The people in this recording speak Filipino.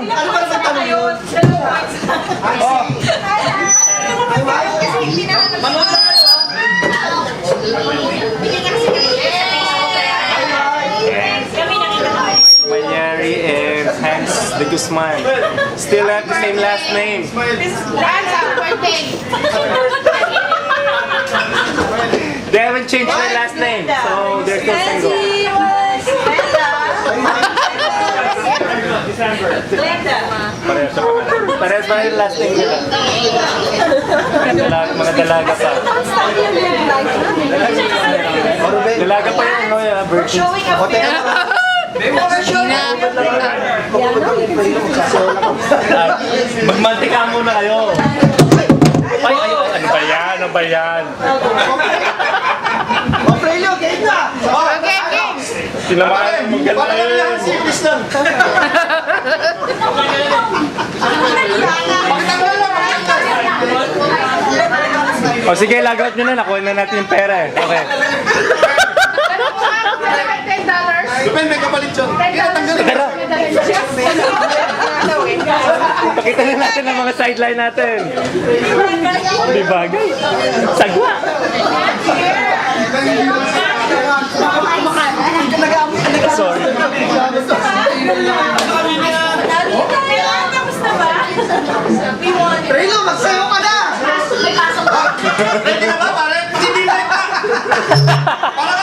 Ano ba naman tanong yun? Kasi hindi na Manood lang kayo. Mayari and Hans de Guzman. Still have the same last name. They haven't changed their last name, so they're still single. Parehas ba yung last name nila? Mga dalaga pa. Dalaga pa yun, no? Virgin. Magmantika muna kayo. Ay, ano ba yan? Ano ba yan? Prelio, game na! Tinamaan mo galing. Simplis lang. O sige, lagout nyo na. Nakuha na natin yung pera eh. Okay. Lupin, may kapalit yun. Tara. Pakita na natin ang mga sideline natin. Di bagay. Sagwa. Sorry. Prelio, magsayo ka na! Ready na ba, pare? Hindi na! Para